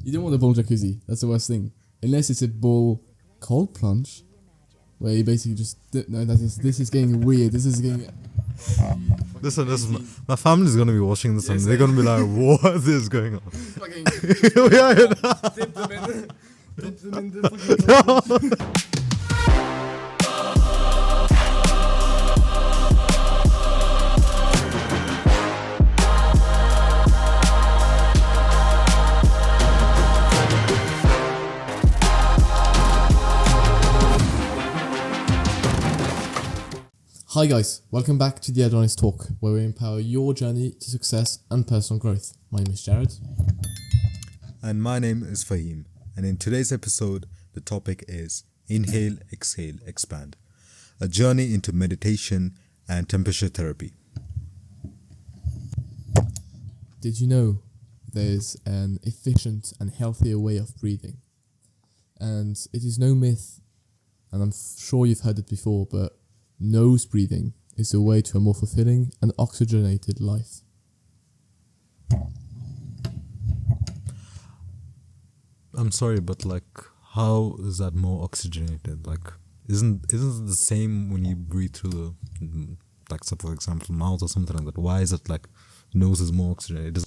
You don't want a ball jacuzzi. That's the worst thing. Unless it's a ball cold plunge, where you basically just no. This is getting weird. This is getting. Listen, my family's gonna be watching this and they're gonna be like, "What is going on?" Fucking Yeah. dip them in the fucking cold plunge. Hi guys, welcome back to the Adonis Talk, where we empower your journey to success and personal growth. My name is Jared. And my name is Fahim. And in today's episode, the topic is Inhale, Exhale, Expand. A journey into meditation and temperature therapy. Did you know there's an efficient and healthier way of breathing? And it is no myth, and I'm sure you've heard it before, but nose breathing is the way to a more fulfilling and oxygenated life. I'm sorry, but how is that more oxygenated? Isn't it the same when you breathe through the, so for example, mouth or something like that? Why is it nose is more oxygenated?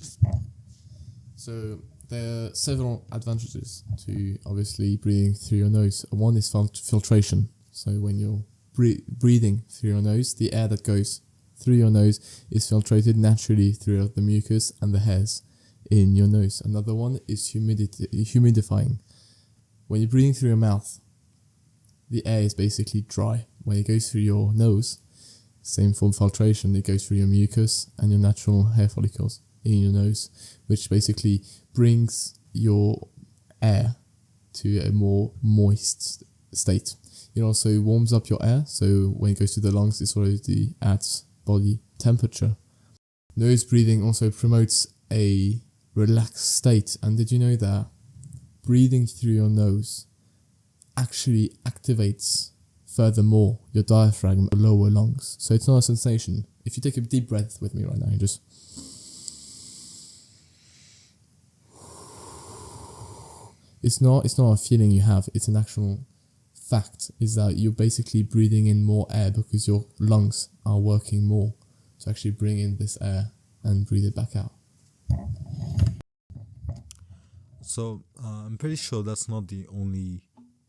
So there are several advantages to obviously breathing through your nose. One is filtration. So when you're breathing through your nose, the air that goes through your nose is filtrated naturally through the mucus and the hairs in your nose. Another one is humidifying. When you're breathing through your mouth, the air is basically dry. When it goes through your nose, same form of filtration, it goes through your mucus and your natural hair follicles in your nose, which basically brings your air to a more moist state. It also warms up your air, so when it goes to the lungs, it's already at body temperature. Nose breathing also promotes a relaxed state. And did you know that breathing through your nose actually activates furthermore your diaphragm, lower lungs? So it's not a sensation. If you take a deep breath with me right now, you just it's not a feeling you have, it's an actual fact, is that you're basically breathing in more air because your lungs are working more to actually bring in this air and breathe it back out. So I'm pretty sure that's not the only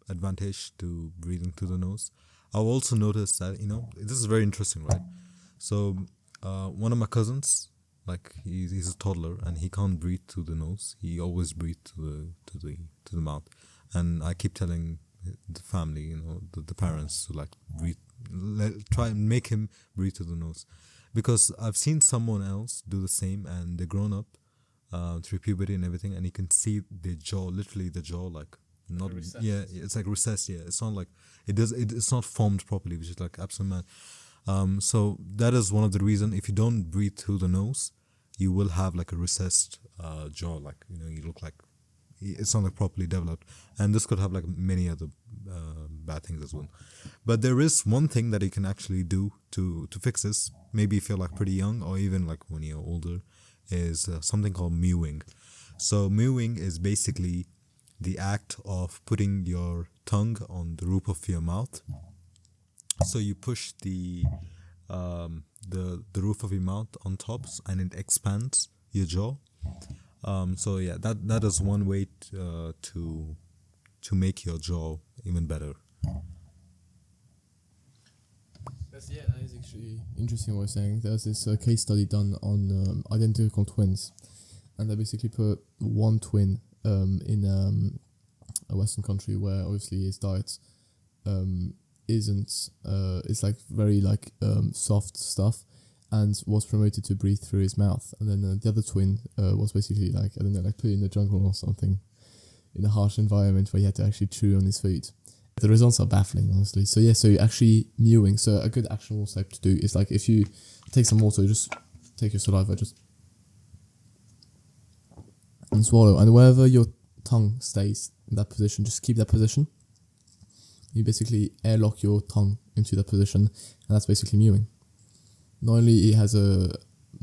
advantage to breathing through the nose. I've also noticed that, this is very interesting, right? So one of my cousins, he's a toddler and he can't breathe through the nose. He always breathes to the mouth. And I keep telling the family, the parents to breathe, try and make him breathe through the nose, because I've seen someone else do the same and they're grown up through puberty and everything, and you can see their jaw, literally the jaw, not recessed. Yeah, it's recessed. Yeah, it's not it's not formed properly, which is absolute mad. So that is one of the reasons. If you don't breathe through the nose, you will have a recessed jaw, you look like it's not properly developed, and this could have many other bad things as well. But there is one thing that you can actually do to fix this, maybe if you're pretty young or even when you're older, is something called mewing. So mewing is basically the act of putting your tongue on the roof of your mouth. So you push the roof of your mouth on top and it expands your jaw. So yeah, that is one way to make your jaw even better. That is actually interesting what you're saying. There's this case study done on identical twins, and they basically put one twin in a Western country where obviously his diet isn't it's very soft stuff, and was promoted to breathe through his mouth. And then the other twin was basically put in the jungle or something, in a harsh environment where he had to actually chew on his food. The results are baffling, honestly. So yeah, so actually mewing. So a good actionable step to do is if you take some water, just take your saliva, and swallow. And wherever your tongue stays in that position, just keep that position. You basically airlock your tongue into that position, and that's basically mewing. Not only it has a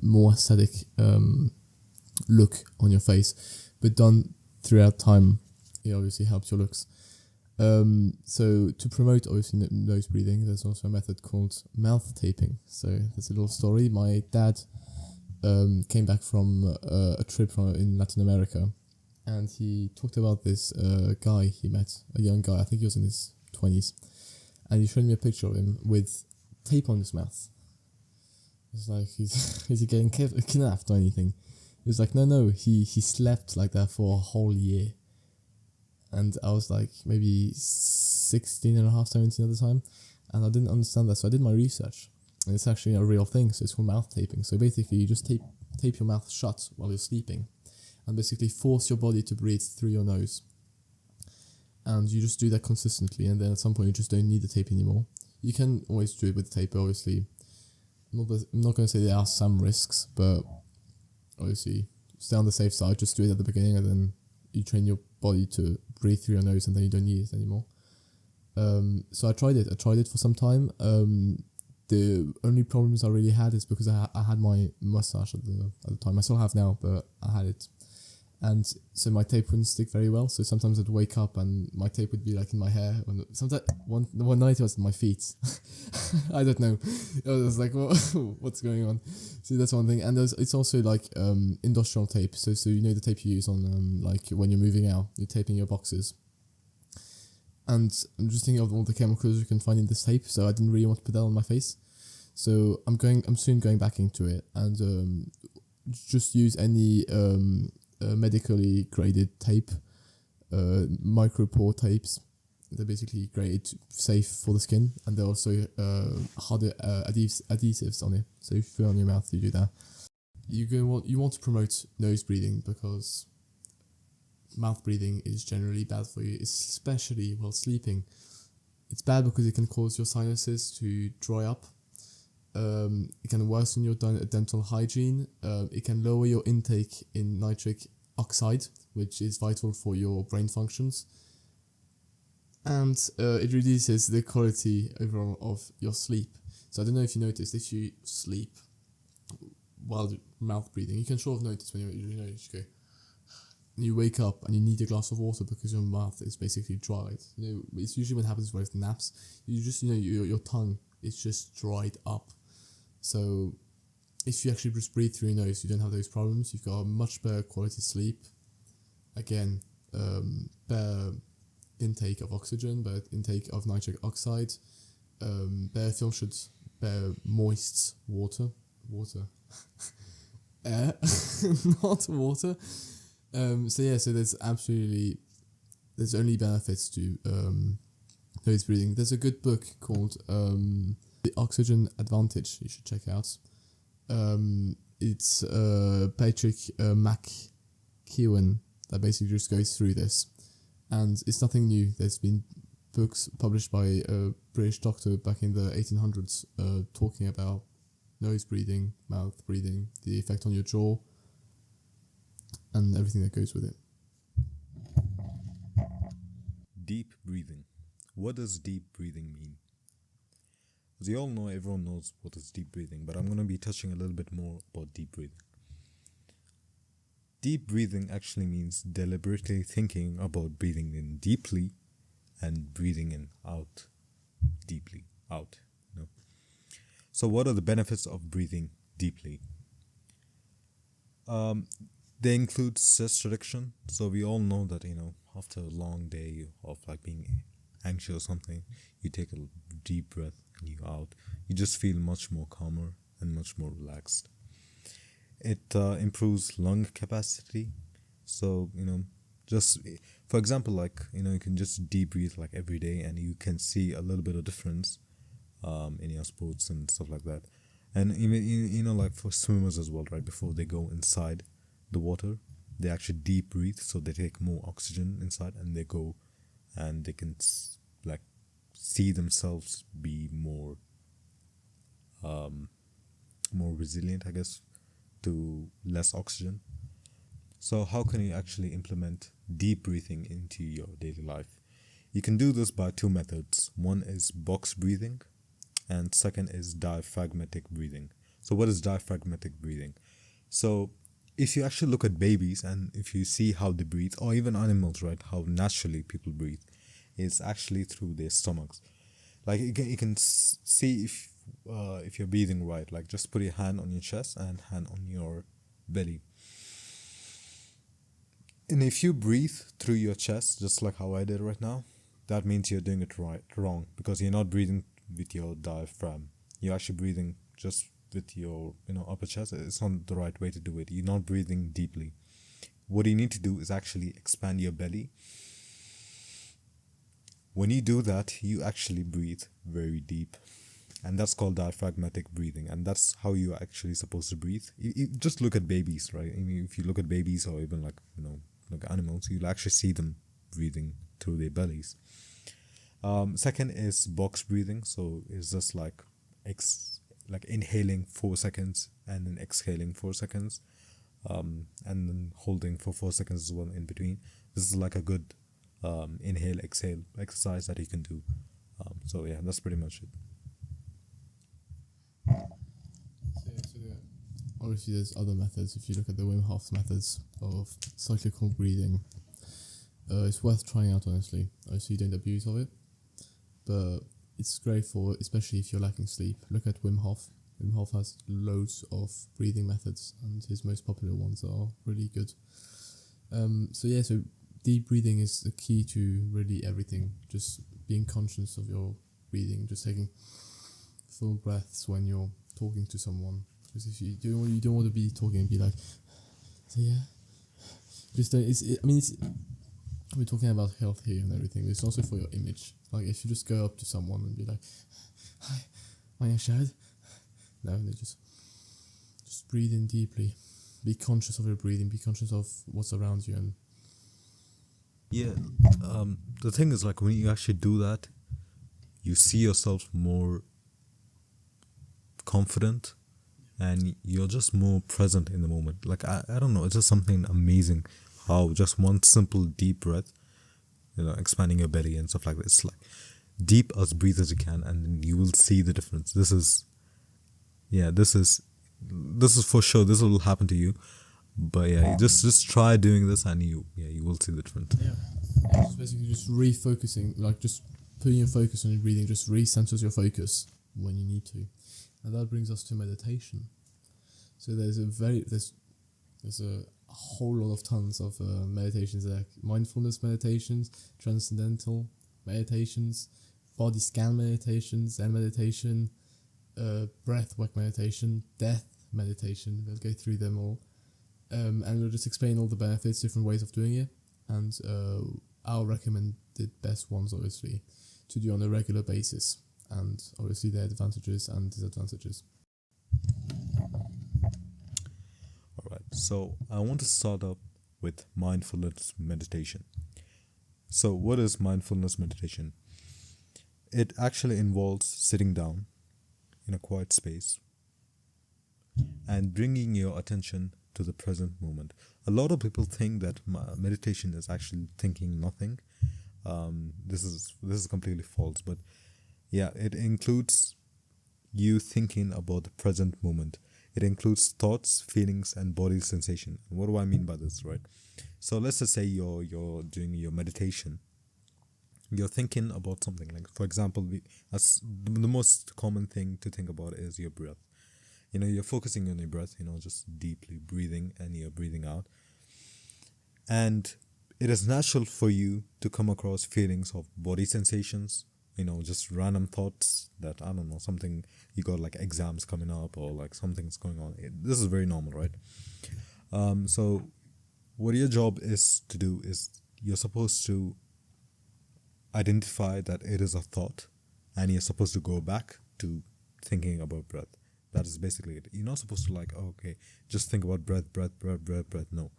more aesthetic look on your face, but done throughout time, it obviously helps your looks. So to promote obviously nose breathing, there's also a method called mouth taping. So there's a little story. My dad came back from a trip in Latin America, and he talked about this guy he met, a young guy. I think he was in his 20s, and he showed me a picture of him with tape on his mouth. It's like, is he getting kidnapped or anything? He was like, no, he slept like that for a whole year. And I was like maybe 16 and a half, 17 at the time, and I didn't understand that, so I did my research, and it's actually a real thing. So it's called mouth taping. So basically you just tape your mouth shut while you're sleeping, and basically force your body to breathe through your nose, and you just do that consistently, and then at some point you just don't need the tape anymore. You can always do it with tape, obviously. I'm not going to say there are some risks, but obviously stay on the safe side. Just do it at the beginning, and then you train your body to breathe through your nose, and then you don't need it anymore. So I tried it for some time. The only problems I really had is because I had my mustache at the time. I still have now, but I had it, and so my tape wouldn't stick very well. So sometimes I'd wake up and my tape would be like in my hair. Sometimes one night it was in my feet. I don't know. I was like, what's going on? So that's one thing. And it's also like industrial tape. So you know the tape you use on like when you're moving out, you're taping your boxes. And I'm just thinking of all the chemicals you can find in this tape. So I didn't really want to put that on my face. So I'm soon going back into it, and just use any medically graded tape, micropore tapes. They're basically graded safe for the skin, and they're also harder adhesives on it. So if you put it on your mouth, you do that. You want to promote nose breathing because mouth breathing is generally bad for you, especially while sleeping. It's bad because it can cause your sinuses to dry up. It can worsen your dental hygiene. It can lower your intake in nitric oxide, which is vital for your brain functions. And it reduces the quality overall of your sleep. So I don't know if you noticed, if you sleep while mouth breathing, you can sort of notice when you go, you wake up and you need a glass of water because your mouth is basically dried. It's usually what happens with naps. You just, your tongue is just dried up. So if you actually just breathe through your nose, you don't have those problems. You've got a much better quality sleep. Again, better intake of oxygen, better intake of nitric oxide, better filtered, better moist water, air, not water. So there's only benefits to nose breathing. There's a good book called The Oxygen Advantage you should check out. It's Patrick McKeown that basically just goes through this, and it's nothing new. There's been books published by a British doctor back in the 1800s talking about nose breathing, mouth breathing, the effect on your jaw, and everything that goes with it. Deep breathing. What does deep breathing mean? As you all know, everyone knows what is deep breathing, but I'm going to be touching a little bit more about deep breathing. Deep breathing actually means deliberately thinking about breathing in deeply and breathing in out deeply, out. So what are the benefits of breathing deeply? They include stress reduction. So we all know that, after a long day of like being anxious or something, you take a deep breath and you out. You just feel much more calmer and much more relaxed. It improves lung capacity. So, just for example, like, you can just deep breathe like every day and you can see a little bit of difference in your sports and stuff like that. And even, like for swimmers as well, right? Before they go inside the water, they actually deep breathe. So they take more oxygen inside and they go and they can like see themselves be more resilient, I guess, to less oxygen. So how can you actually implement deep breathing into your daily life? You can do this by two methods. One is box breathing and second is diaphragmatic breathing. So what is diaphragmatic breathing? So if you actually look at babies and if you see how they breathe, or even animals, right, how naturally people breathe, it's actually through their stomachs. Like you can see if you're breathing right. Like just put your hand on your chest and hand on your belly. And if you breathe through your chest, just like how I did right now, that means you're doing it wrong, because you're not breathing with your diaphragm. You're actually breathing just with your upper chest. It's not the right way to do it. You're not breathing deeply. What you need to do is actually expand your belly. When you do that, you actually breathe very deep. And that's called diaphragmatic breathing. And that's how you're actually supposed to breathe. Just look at babies, right? I mean, if you look at babies or even like animals, you'll actually see them breathing through their bellies. Second is box breathing. So it's just like inhaling 4 seconds and then exhaling 4 seconds, and then holding for 4 seconds as well in between. This is like a good inhale exhale exercise that you can do. So yeah, that's pretty much it. Obviously, there's other methods. If you look at the Wim Hof methods of cyclical breathing, it's worth trying out, honestly. Obviously, you don't abuse of it, but it's great for, especially if you're lacking sleep. Look at Wim Hof. Wim Hof has loads of breathing methods, and his most popular ones are really good. So deep breathing is the key to really everything. Just being conscious of your breathing, just taking full breaths when you're talking to someone. Because if you don't want to be talking and be like, so yeah, just don't. We're talking about health here and everything, but it's also for your image. Like if you just go up to someone and be like, hi, my name's Shad. No, they just breathe in deeply. Be conscious of your breathing. Be conscious of what's around you. And Yeah, the thing is, like, when you actually do that, you see yourself more confident, and you're just more present in the moment. Like, I don't know, it's just something amazing how just one simple deep breath, expanding your belly and stuff like that. It's like deep as breathe as you can, and then you will see the difference. This is for sure. This will happen to you. But yeah, just try doing this, and you will see the difference. Yeah, it's basically just refocusing, like just putting your focus on your breathing, just recenters your focus when you need to, and that brings us to meditation. So there's a whole lot of tons of meditations, like mindfulness meditations, transcendental meditations, body scan meditations, Zen meditation, breath work meditation, death meditation. We'll go through them all. And we'll just explain all the benefits, different ways of doing it, and our recommended best ones, obviously, to do on a regular basis, and obviously their advantages and disadvantages. Alright, so I want to start up with mindfulness meditation. So what is mindfulness meditation? It actually involves sitting down in a quiet space and bringing your attention to the present moment. A lot of people think that meditation is actually thinking nothing. This is completely false, but yeah, it includes you thinking about the present moment. It includes thoughts, feelings, and body sensation. What do I mean by this, right? So let's just say you're doing your meditation. You're thinking about something. Like, for example, the most common thing to think about is your breath. You're focusing on your breath, just deeply breathing, and you're breathing out. And it is natural for you to come across feelings of body sensations, just random thoughts that, I don't know, something, you got like exams coming up or like something's going on. This is very normal, right? So what your job is to do is you're supposed to identify that it is a thought, and you're supposed to go back to thinking about breath. That is basically it. You're not supposed to okay, just think about breath. No.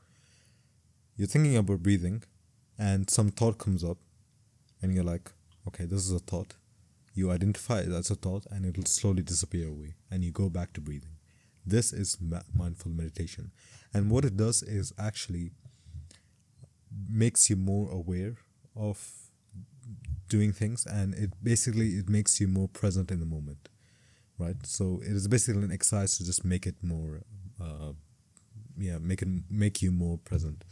You're thinking about breathing, and some thought comes up, and you're like, okay, this is a thought. You identify it as a thought, and it'll slowly disappear away, and you go back to breathing. This is mindful meditation. And what it does is actually makes you more aware of doing things, and it makes you more present in the moment. Right, so it is basically an exercise to just make it more, make you more present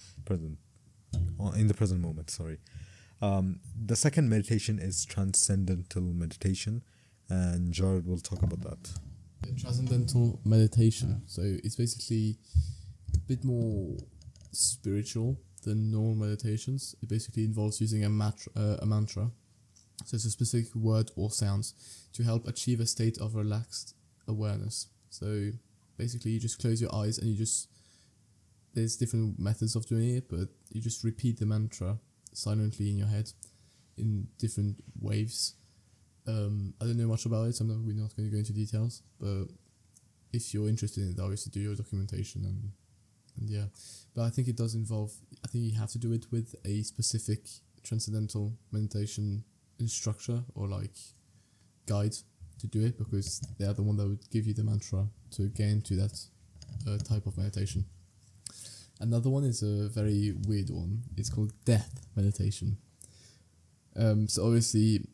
in the present moment. Sorry. The second meditation is transcendental meditation, and Jared will talk about that. Transcendental meditation. So it's basically a bit more spiritual than normal meditations. It basically involves using a mantra. So it's a specific word or sounds to help achieve a state of relaxed awareness. So basically you just close your eyes and there's different methods of doing it, but you just repeat the mantra silently in your head in different waves. I don't know much about it, we're not going to go into details, but if you're interested in it, obviously do your documentation and yeah. But I think it does involve, I think you have to do it with a specific transcendental meditation instructor or like guide to do it, because they are the one that would give you the mantra to get into that type of meditation. Another one is a very weird one. It's called death meditation. So obviously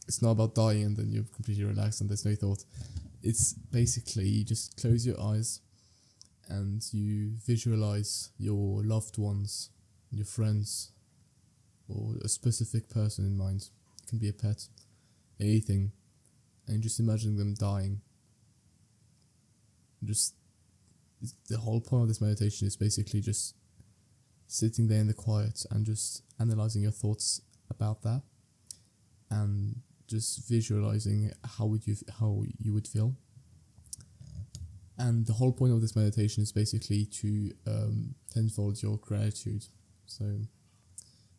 it's not about dying and then you're completely relaxed and there's no thought. It's basically you just close your eyes and you visualize your loved ones, your friends, or a specific person in mind. It can be a pet, anything, and just imagine them dying. The whole point of this meditation is basically just sitting there in the quiet and just analyzing your thoughts about that, and just visualizing how you would feel. And the whole point of this meditation is basically to tenfold your gratitude. So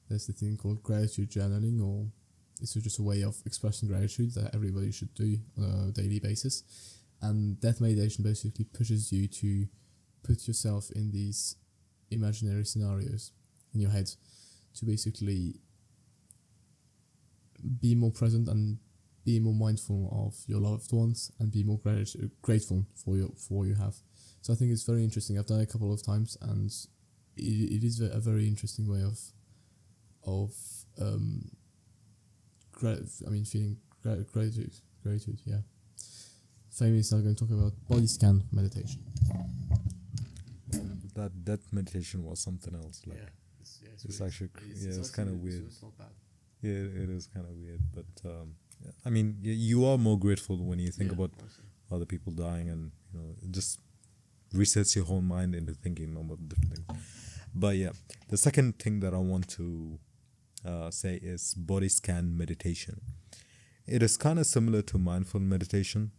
there's the thing called gratitude journaling, or it's just a way of expressing gratitude that everybody should do on a daily basis. And death meditation basically pushes you to put yourself in these imaginary scenarios in your head to basically be more present and be more mindful of your loved ones and be more grateful for what you have. So I think it's very interesting. I've done it a couple of times, and it is a very interesting way of feeling gratitude. Yeah. Fahmy is now going to talk about body scan meditation. That death meditation was something else. Like, yeah, it's actually it's kind of weird. It's not bad. Yeah, it is kind of weird, but I mean, you are more grateful when you think about other people dying, and it just resets your whole mind into thinking about different things. But yeah, the second thing that I want to say is body scan meditation. It is kind of similar to mindful meditation,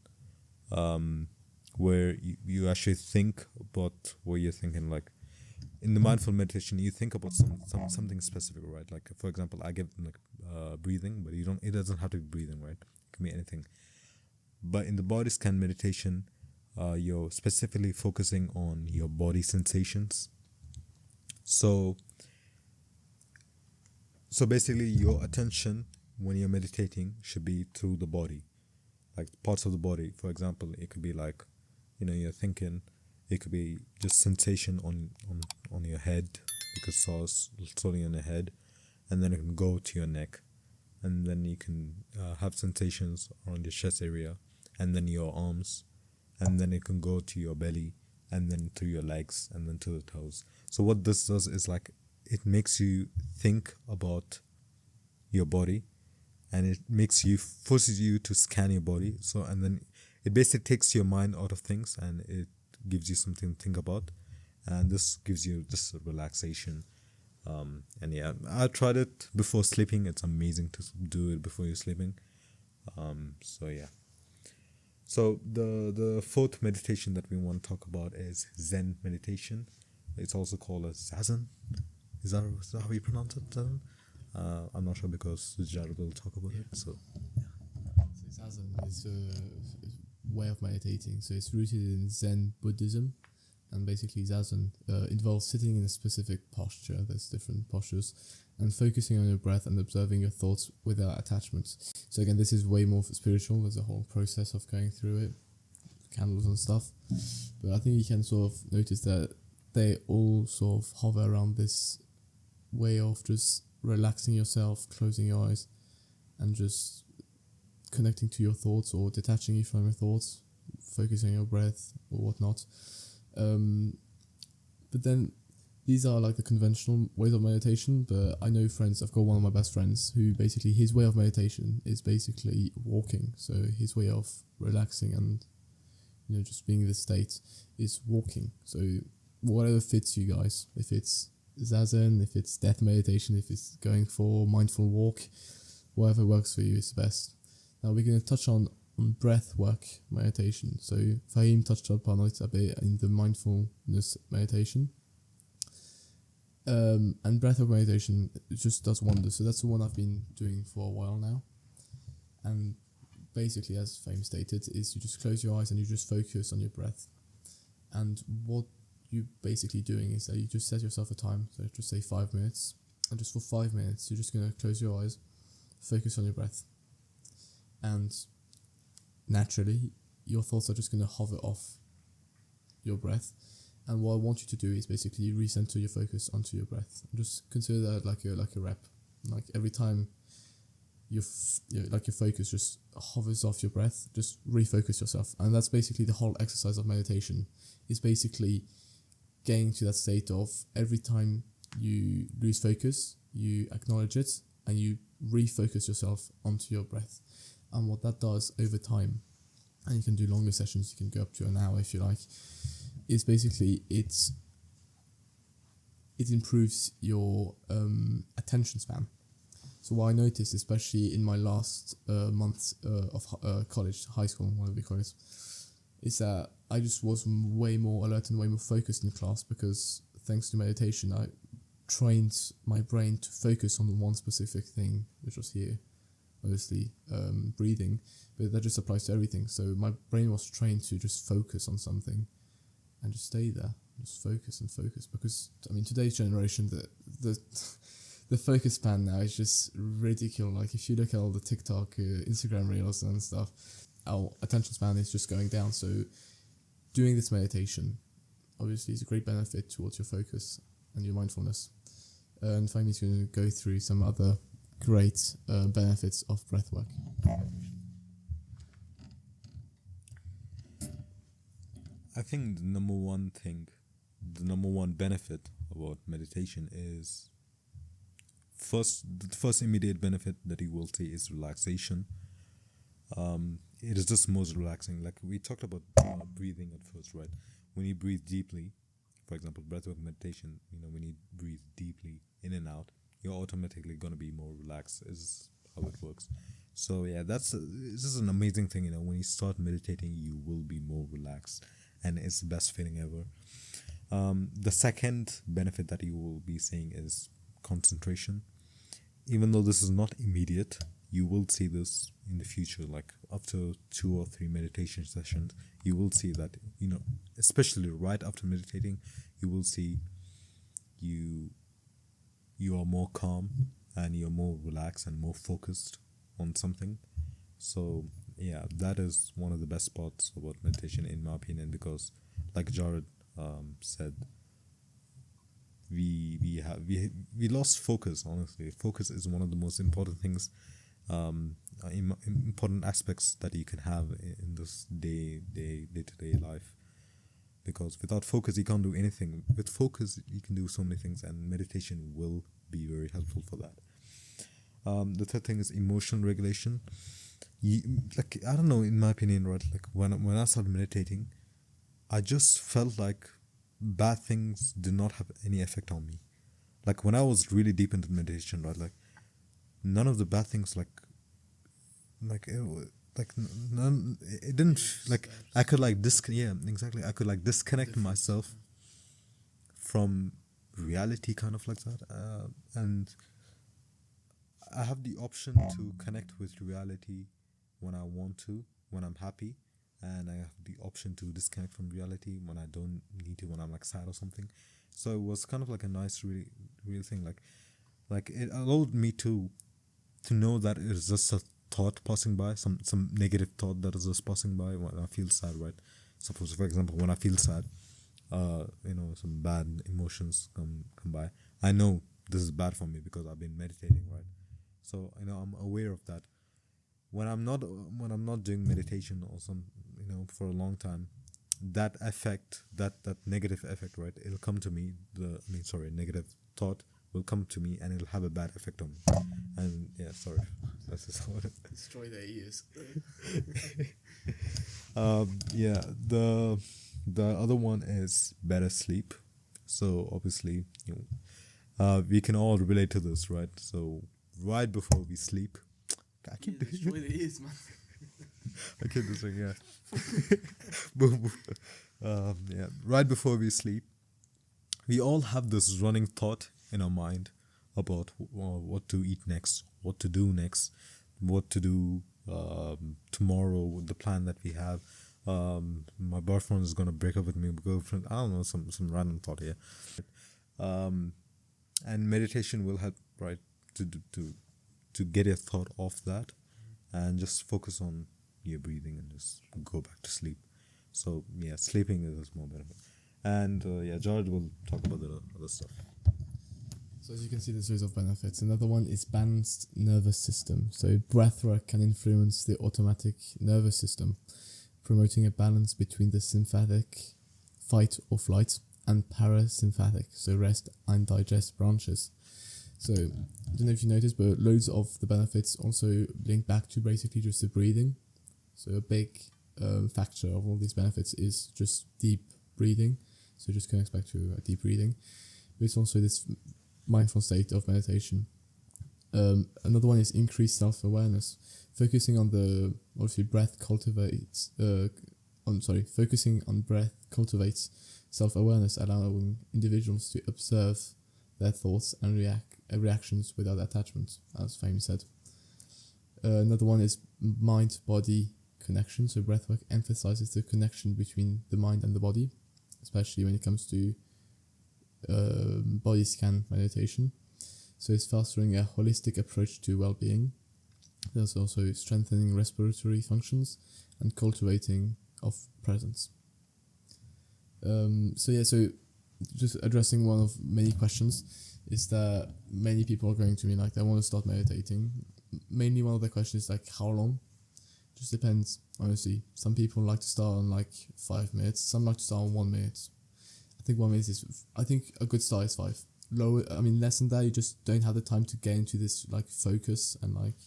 where you actually think about what you're thinking. Like in the mindful meditation, you think about something specific, right? Like for example, I give breathing, but it doesn't have to be breathing, right? It can be anything. But in the body scan meditation, you're specifically focusing on your body sensations. So basically, your attention when you're meditating should be through the body, like parts of the body. For example, it could be like, you're thinking. It could be just sensation on your head, because slowly on your head, and then it can go to your neck, and then you can have sensations around your chest area, and then your arms, and then it can go to your belly, and then through your legs, and then to the toes. So what this does is like it makes you think about your body, and it forces you to scan your body. So and then it basically takes your mind out of things, and it gives you something to think about, and this gives you just a relaxation. And yeah, I tried it before sleeping. It's amazing to do it before you're sleeping. So yeah. So the fourth meditation that we want to talk about is Zen meditation. It's also called as Zazen. Is that how you pronounce it, Zazen? I'm not sure, because Jared will talk about it. So Zazen is a way of meditating. So it's rooted in Zen Buddhism, and basically Zazen involves sitting in a specific posture. There's different postures, and focusing on your breath and observing your thoughts without attachments. So again, this is way more spiritual. There's a whole process of going through it, candles and stuff. But I think you can sort of notice that they all sort of hover around this way of just relaxing yourself, closing your eyes, and just connecting to your thoughts, or detaching you from your thoughts, focusing on your breath or whatnot. But then these are like the conventional ways of meditation. But I know friends. I've got one of my best friends who basically his way of meditation is basically walking. So his way of relaxing and just being in this state is walking. So whatever fits you guys. If it's zazen, if it's death meditation, if it's going for mindful walk, whatever works for you is the best. Now we're going to touch on breath work meditation. So Fahim touched upon it a bit in the mindfulness meditation. And breath work meditation just does wonders. So that's the one I've been doing for a while now. And basically, as Fahim stated, is you just close your eyes and you just focus on your breath. And what you're basically doing is that you just set yourself a time. So just say 5 minutes. And just for 5 minutes, you're just going to close your eyes, focus on your breath. And naturally, your thoughts are just going to hover off your breath. And what I want you to do is basically recenter your focus onto your breath. And just consider that like a rep. Like every time your focus just hovers off your breath, just refocus yourself. And that's basically the whole exercise of meditation. Is basically getting to that state of every time you lose focus, you acknowledge it and you refocus yourself onto your breath. And what that does over time, and you can do longer sessions, you can go up to an hour if you like, is basically it improves your attention span. So what I noticed, especially in my last month of college, high school, whatever we call it, is that I just was way more alert and way more focused in class because thanks to meditation, I trained my brain to focus on one specific thing, which was here, obviously breathing, but that just applies to everything. So my brain was trained to just focus on something and just stay there, just focus and focus. Because I mean, today's generation, the focus span now is just ridiculous. Like if you look at all the TikTok, Instagram reels and stuff, our attention span is just going down. So doing this meditation obviously is a great benefit towards your focus and your mindfulness. And finally, it's going to go through some other great benefits of breathwork. I think the number one benefit about meditation is the first immediate benefit that you will see is relaxation. It is just most relaxing. Like we talked about breathing at first, right? When you breathe deeply, for example, breathwork meditation, when you breathe deeply in and out, you're automatically going to be more relaxed, is how it works. So yeah, this is an amazing thing. When you start meditating, you will be more relaxed, and it's the best feeling ever. The second benefit that you will be seeing is concentration. Even though this is not immediate, you will see this in the future. Like after 2 or 3 meditation sessions, you will see that, especially right after meditating, you will see you are more calm and you're more relaxed and more focused on something. So yeah, that is one of the best parts about meditation, in my opinion, because like Jared said, we lost focus. Honestly, focus is one of the most important things, important aspects that you can have in this day-to-day life. Because without focus, you can't do anything. With focus, you can do so many things, and meditation will be very helpful for that. The third thing is emotional regulation. I don't know, in my opinion, right? Like when I started meditating, I just felt like bad things did not have any effect on me. Like when I was really deep into meditation, right? Like none of the bad things, none. It didn't like I could like exactly. I could like disconnect myself from reality, kind of like that, and I have the option to connect with reality when I want to, when I'm happy, and I have the option to disconnect from reality when I don't need to, when I'm like sad or something. So it was kind of like a nice, really, real thing. Like it allowed me to know that it is just a thought passing by, some negative thought that is just passing by when I feel sad, right? Suppose, for example, when I feel sad, some bad emotions come by. I know this is bad for me because I've been meditating, right? So I'm aware of that. When I'm not doing meditation or for a long time, that effect, that negative effect, right? It'll come to me. Negative thought will come to me, and it'll have a bad effect on me. And yeah, sorry, that's just how it. Destroy their ears. Yeah, the other one is better sleep. So obviously, we can all relate to this, right? So right before we sleep, I keep doing Destroy their ears, man. I keep doing yeah. Boom, boom. Yeah, right before we sleep, we all have this running thought in our mind about what to eat next, what to do next, what to do tomorrow, the plan that we have. My boyfriend is gonna break up with me. Girlfriend, I don't know, some random thought here. Um, and meditation will help, right, to get your thought off that, and just focus on your breathing and just go back to sleep. So yeah, sleeping is more benefit. And yeah, George will talk about the other stuff. So as you can see, there's loads of benefits. Another one is balanced nervous system. So breath work can influence the automatic nervous system, promoting a balance between the sympathetic, fight or flight, and parasympathetic, so rest and digest branches. So I don't know if you noticed, but loads of the benefits also link back to basically just the breathing. So a big factor of all these benefits is just deep breathing. So it just connects back to deep breathing. But it's also this mindful state of meditation. Another one is increased self-awareness. Focusing on the, obviously breath cultivates, focusing on breath cultivates self-awareness, allowing individuals to observe their thoughts and reactions without attachment, as Fahmy said. Another one is mind-body connection. So breathwork emphasizes the connection between the mind and the body, especially when it comes to body scan meditation. So it's fostering a holistic approach to well-being. There's also strengthening respiratory functions and cultivating of presence. So just addressing one of many questions is that many people are going to me like they want to start meditating. Mainly one of the questions is like how long? Just depends, honestly. Some people like to start on like 5 minutes, some like to start on 1 minute. I think a good start is 5. Less than that, you just don't have the time to get into this like focus and like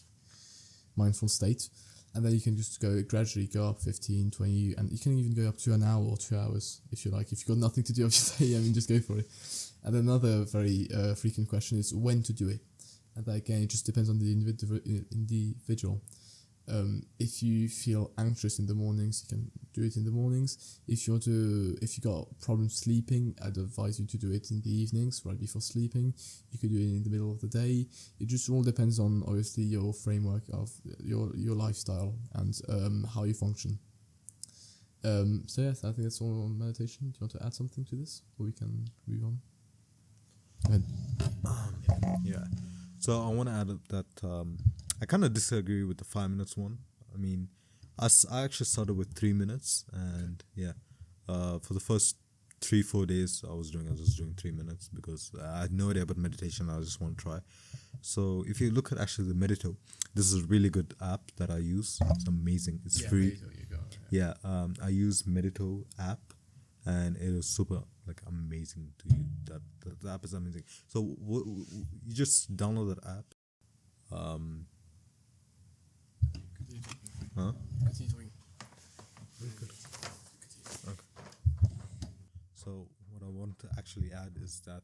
mindful state. And then you can just gradually go up 15, 20, and you can even go up to an hour or 2 hours if you like. If you've got nothing to do of your day, just go for it. And another very frequent question is when to do it. And that again, it just depends on the individual. If you feel anxious in the mornings, you can do it in the mornings. If you got problems sleeping, I'd advise you to do it in the evenings, right before sleeping. You could do it in the middle of the day. It just all depends on obviously your framework of your lifestyle and how you function. So yes, I think that's all on meditation. Do you want to add something to this, or we can move on? Go ahead. Yeah. So I want to add that I kind of disagree with the 5 minutes one. I mean, I actually started with 3 minutes, and yeah, for the first 3-4 days I was just doing 3 minutes because I had no idea about meditation. I just want to try. So if you look at actually the Medito, this is a really good app that I use. It's amazing. It's free. Medito, you go, yeah. I use Medito app, and it is super like amazing to you. That the app is amazing. So you just download that app. Huh? Okay. So what I want to actually add is that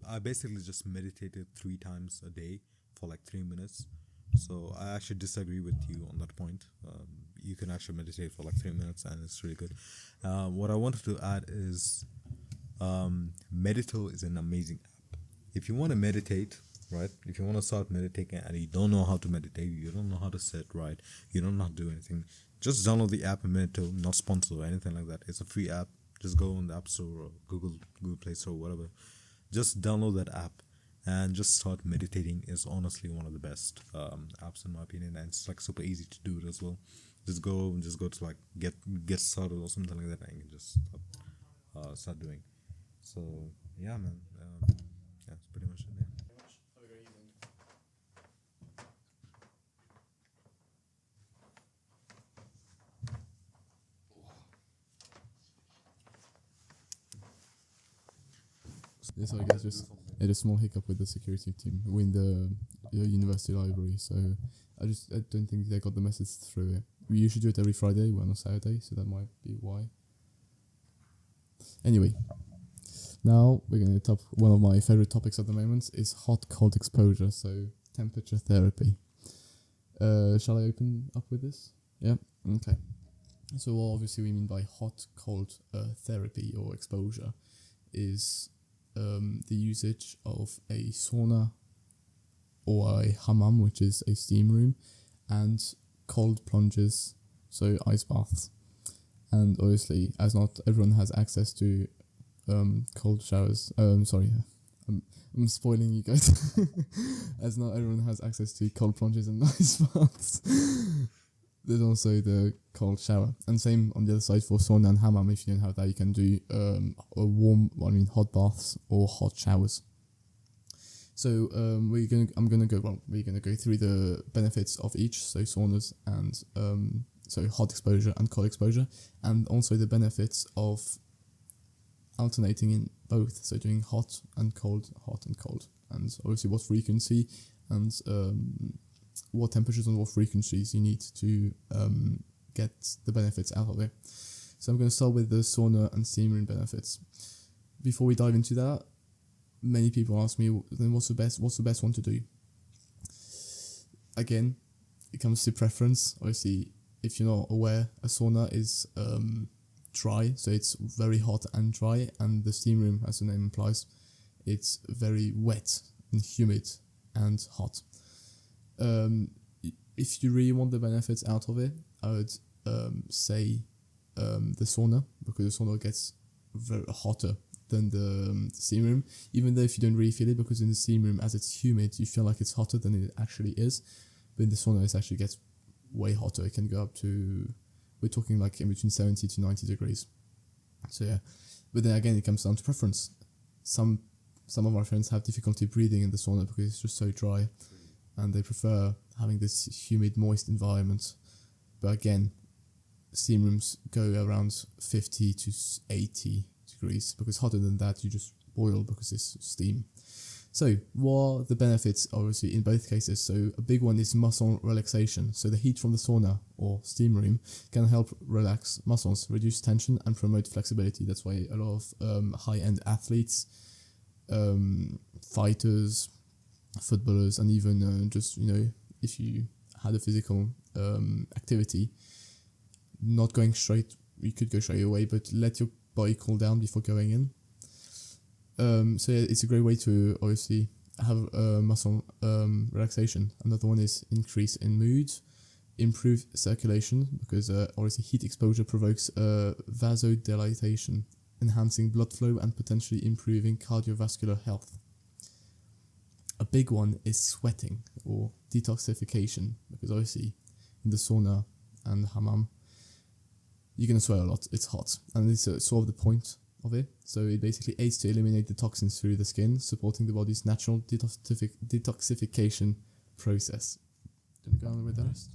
I basically just meditated 3 times a day for like 3 minutes. So I actually disagree with you on that point. You can actually meditate for like 3 minutes, and it's really good. What I wanted to add is Medito is an amazing app. If you want to meditate, right? If you want to start meditating and you don't know how to meditate, you don't know how to sit right, you don't know how to do anything, just download the app Medito, not sponsored or anything like that. It's a free app. Just go on the App Store or Google Play Store, whatever. Just download that app and just start meditating. Is honestly one of the best apps in my opinion, and it's like super easy to do it as well. Just go to like get started or something like that, and you can just start doing. So yeah, man. Yeah, that's pretty much it. Yeah. Have a great evening. Yeah, sorry guys, just a small hiccup with the security team in the university library. So I don't think they got the message through it. We usually do it every Friday, we're on a Saturday, so that might be why. Anyway, now we're going to top one of my favorite topics at the moment is hot cold exposure, so temperature therapy. Shall I open up with this? Yeah. Okay. So what obviously we mean by hot cold therapy or exposure is the usage of a sauna or a hammam, which is a steam room, and cold plunges, so ice baths. And obviously, as not everyone has access to cold showers, I'm spoiling you guys. As not everyone has access to cold plunges and ice baths. There's also the cold shower, and same on the other side for sauna and hammam. If you don't have that, you can do hot baths or hot showers. So we're gonna go through the benefits of each. So saunas and so hot exposure and cold exposure, and also the benefits of alternating in both. So doing hot and cold, and obviously what frequency and what temperatures and what frequencies you need to get the benefits out of it. So I'm going to start with the sauna and steam room benefits. Before we dive into that, many people ask me, then what's the best one to do? Again, it comes to preference. Obviously, if you're not aware, a sauna is dry, so it's very hot and dry, and the steam room, as the name implies, it's very wet and humid and hot. If you really want the benefits out of it, I would say the sauna, because the sauna gets very hotter than the steam room, even though if you don't really feel it, because in the steam room, as it's humid, you feel like it's hotter than it actually is, but in the sauna it actually gets way hotter. It can go up to, we're talking like in between 70 to 90 degrees. So yeah, but then again, it comes down to preference. Some of my friends have difficulty breathing in the sauna because it's just so dry, and they prefer having this humid, moist environment. But again, steam rooms go around 50 to 80 degrees, because hotter than that, you just boil because it's steam. So what are the benefits, obviously, in both cases? So a big one is muscle relaxation. So the heat from the sauna or steam room can help relax muscles, reduce tension, and promote flexibility. That's why a lot of high-end athletes, fighters, footballers, and even just, if you had a physical activity, not going straight, you could go straight away, but let your body cool down before going in. So yeah, it's a great way to obviously have muscle relaxation. Another one is increase in mood, improve circulation, because obviously heat exposure provokes vasodilatation, enhancing blood flow and potentially improving cardiovascular health. A big one is sweating or detoxification, because obviously in the sauna and hammam, you're going to sweat a lot. It's hot, and it's sort of the point of it. So it basically aids to eliminate the toxins through the skin, supporting the body's natural detoxification process. Do you want to go on with the rest?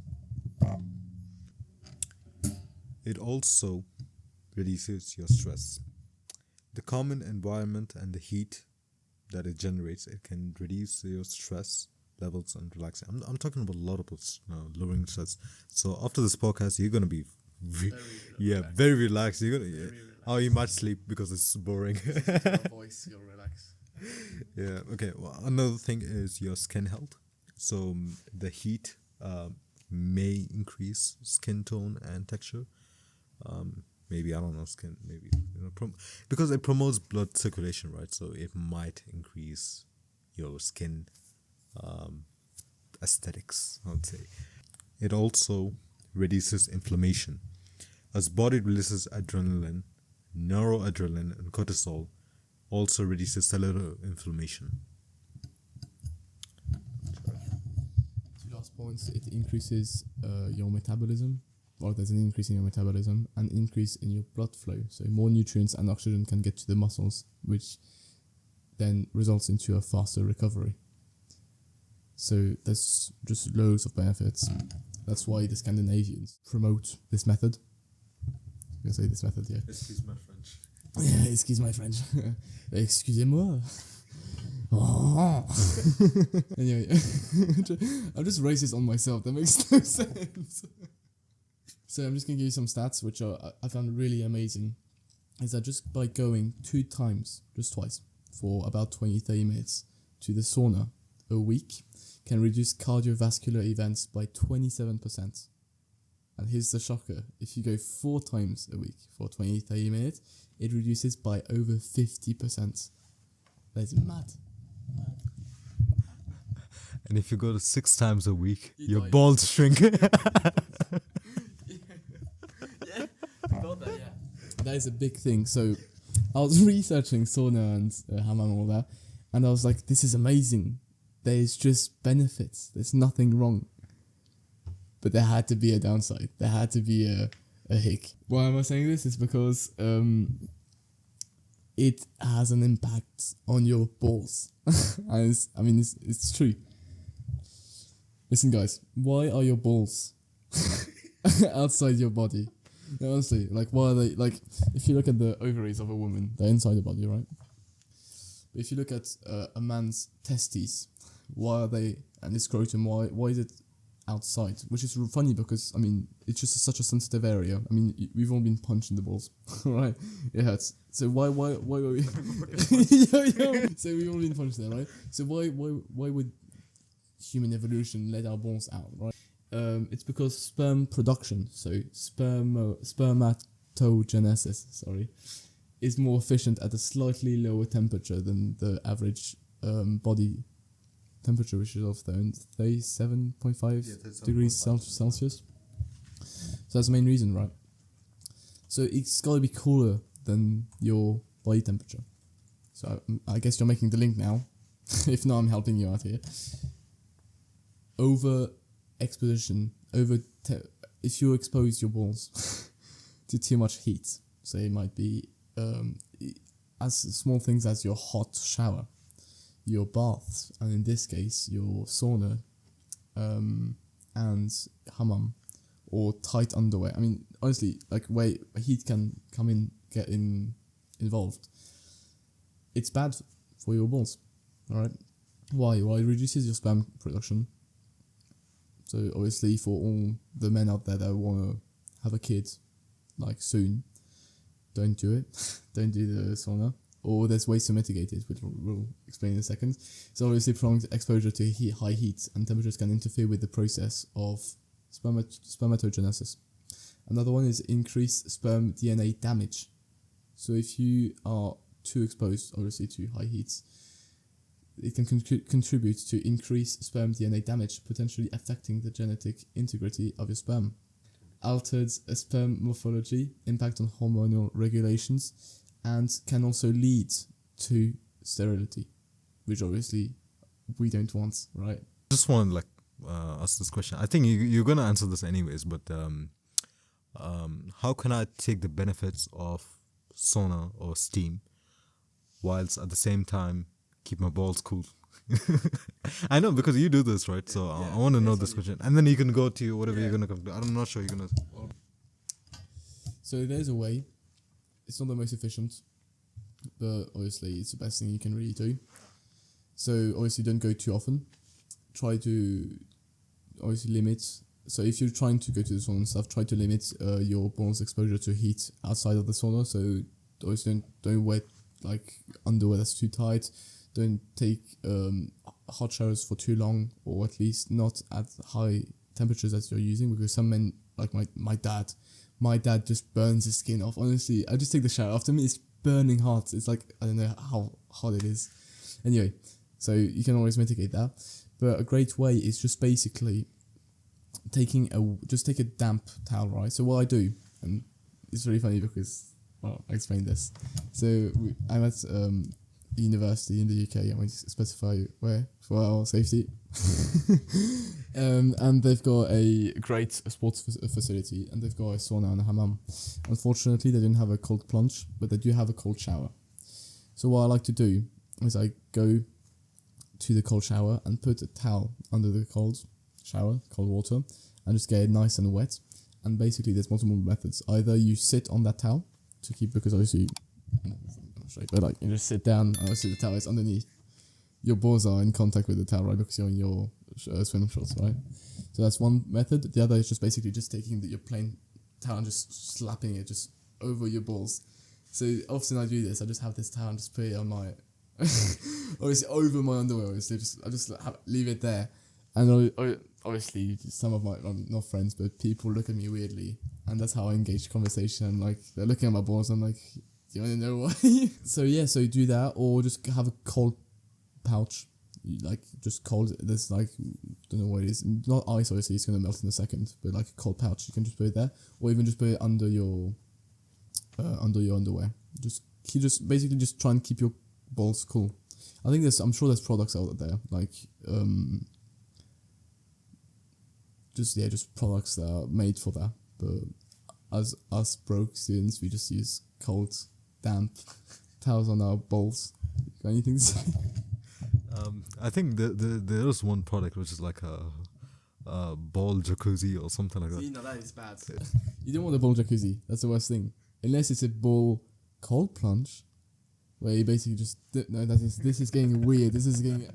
It also reduces your stress. The common environment and the heat that it generates, it can reduce your stress levels and relaxing. I'm talking about a lot about lowering stress. So after this podcast, you're gonna be very relaxed. You're gonna you might sleep because it's boring. Your voice, you'll relax. Yeah. Okay. Well, another thing is your skin health. So the heat may increase skin tone and texture. Maybe, I don't know, skin, maybe, because it promotes blood circulation, right? So it might increase your skin aesthetics, I would say. It also reduces inflammation. As body releases adrenaline, neuroadrenaline, and cortisol, also reduces cellular inflammation. Two last points, it increases your metabolism. Or there's an increase in your metabolism and increase in your blood flow. So more nutrients and oxygen can get to the muscles, which then results into a faster recovery. So there's just loads of benefits. That's why the Scandinavians promote this method. I'm going to say this method, yeah. Excuse my French. Excuse my French. Excusez-moi. Oh. Anyway, I'm just racist on myself. That makes no sense. So I'm just gonna give you some stats, which I found really amazing. Is that just by going just twice, for about 20-30 minutes to the sauna a week, can reduce cardiovascular events by 27%. And here's the shocker: if you go 4 times a week for 20-30 minutes, it reduces by over 50%. That's mad. And if you go to 6 times a week, You your die. balls shrink. That is a big thing. So I was researching sauna and Hammam and all that, and I was like, this is amazing. There's just benefits. There's nothing wrong. But there had to be a downside. There had to be a hick. Why am I saying this? It's because it has an impact on your balls. And it's true. Listen, guys, why are your balls outside your body? No, honestly, like, why are they, like, if you look at the ovaries of a woman, they're inside the body, right? But if you look at a man's testes, why are they, and his scrotum, why is it outside? Which is funny because, I mean, it's just such a sensitive area. I mean, we've all been punched in the balls, right? It hurts. So why were we... So we've all been punched there, right? So why would human evolution let our balls out, right? It's because sperm production, so spermatogenesis, is more efficient at a slightly lower temperature than the average body temperature, which is of 37.5 degrees Celsius. So that's the main reason, right? So it's got to be cooler than your body temperature. So I guess you're making the link now. If not, I'm helping you out here. If you expose your balls to too much heat, so it might be as small things as your hot shower, your bath, and in this case your sauna, and hammam, or tight underwear. I mean, honestly, like, where heat can get involved, it's bad for your balls. All right, why? Well, it reduces your sperm production. So obviously, for all the men out there that want to have a kid, like, soon, don't do it. Don't do the sauna. Or there's ways to mitigate it, which we'll explain in a second. So obviously, prolonged exposure to high heat and temperatures can interfere with the process of spermatogenesis. Another one is increased sperm DNA damage. So if you are too exposed, obviously, to high heats, it can contribute to increased sperm DNA damage, potentially affecting the genetic integrity of your sperm. Altered sperm morphology, impact on hormonal regulations, and can also lead to sterility, which obviously we don't want, right? Just want to ask this question. I think you're gonna answer this anyways, but how can I take the benefits of sauna or steam whilst at the same time keep my balls cool? I know, because you do this, right? So I want to know this question, and then you can go to whatever you're gonna come to. I'm not sure you're gonna. So there's a way. It's not the most efficient, but obviously it's the best thing you can really do. So obviously don't go too often. Try to obviously limit. So if you're trying to go to the sauna and stuff, try to limit your balls exposure to heat outside of the sauna. So obviously don't wear like underwear that's too tight. Don't take hot showers for too long, or at least not at high temperatures as you're using, because some men, like my dad just burns his skin off. Honestly, I just take the shower. After me, it's burning hot. It's like, I don't know how hot it is. Anyway, so you can always mitigate that. But a great way is just basically take a damp towel, right? So what I do, and it's really funny because, well, I explained this. So I'm at university in the UK. I won't specify where for our safety. And they've got a great sports facility, and they've got a sauna and a hammam. Unfortunately, they don't have a cold plunge, but they do have a cold shower. So what I like to do is I go to the cold shower and put a towel under the cold water, and just get it nice and wet. And basically, there's multiple methods. Either you sit on that towel to keep, because obviously I'll show you, but like you just sit down, and obviously the towel is underneath. Your balls are in contact with the towel, right? Because you're in your swim shorts, right? So that's one method. The other is just basically just taking your plain towel and just slapping it just over your balls. So often I do this. I just have this towel and just put it on my, obviously over my underwear. Obviously, I just leave it there, and obviously some of my not friends but people look at me weirdly, and that's how I engage conversation. Like they're looking at my balls. I'm like, do you want to know why? So yeah, so you do that, or just have a cold pouch. Like just cold. There's like don't know what it is. Not ice, obviously. It's gonna melt in a second. But like a cold pouch, you can just put it there, or even just put it under your underwear. You just basically just try and keep your balls cool. I think I'm sure there's products out there like just products that are made for that. But as us broke students, we just use cold, damp towels on our balls. Got anything to say? I think there is one product which is like a ball jacuzzi or something like that. See, no, that is bad. You don't want a ball jacuzzi. That's the worst thing. Unless it's a ball cold plunge, where you basically just this is getting weird. This is getting.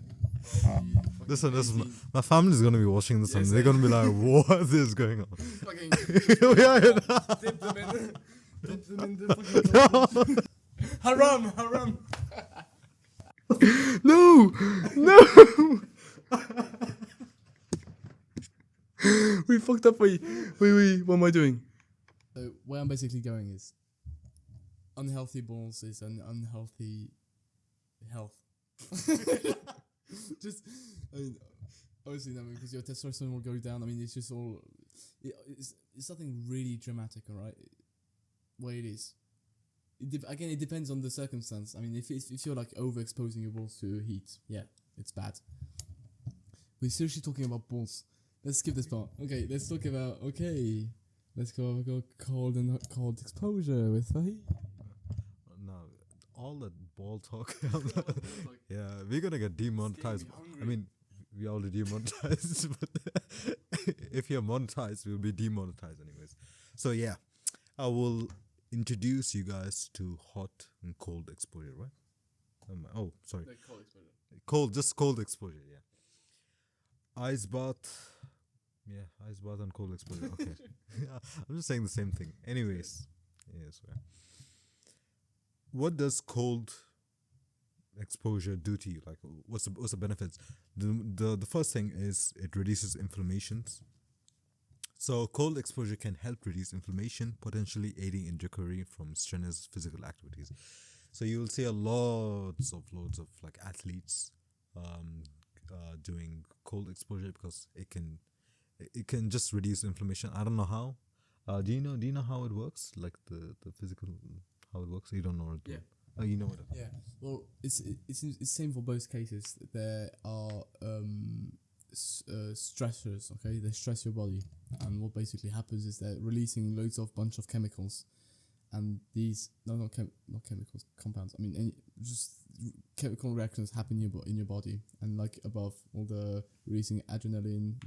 Listen, my family's gonna be watching this and they're gonna be like, "What is going on?" Fucking Dip them in the fucking haram. No. We fucked up. Wait. What am I doing? So where I'm basically going is unhealthy balls is an unhealthy health. Just, I mean, obviously, no, because your testosterone will go down. I mean, it's just all. It's nothing really dramatic, all right. What it is. Again, it depends on the circumstance. I mean, if you're like overexposing your balls to heat, yeah, it's bad. We're seriously talking about balls. Let's skip this part. Okay, let's talk about. Okay, let's go cold exposure with Fahid. No, all that ball talk. Yeah, we're gonna get demonetized. I mean, we already demonetized, but if you're monetized, we'll be demonetized anyways. So yeah, I will introduce you guys to hot and cold exposure, right? Sorry. No, cold exposure. Cold exposure, yeah. Ice bath. Yeah, ice bath and cold exposure. Okay. I'm just saying the same thing. Anyways, yes. Yeah. What does cold exposure do to you? Like, what's the benefits? The first thing is it reduces inflammations. So cold exposure can help reduce inflammation, potentially aiding in recovery from strenuous physical activities. So you will see loads of like athletes doing cold exposure because it can just reduce inflammation. I don't know how. Do you know how it works? Like the physical how it works? You don't know it. Yeah. Oh, you know it. Yeah. Well, it's same for both cases. There are stressors. Okay, they stress your body, and what basically happens is they're releasing loads of bunch of chemicals, and these not chemicals, compounds. I mean, just chemical reactions happen in your body, and like above all the releasing adrenaline,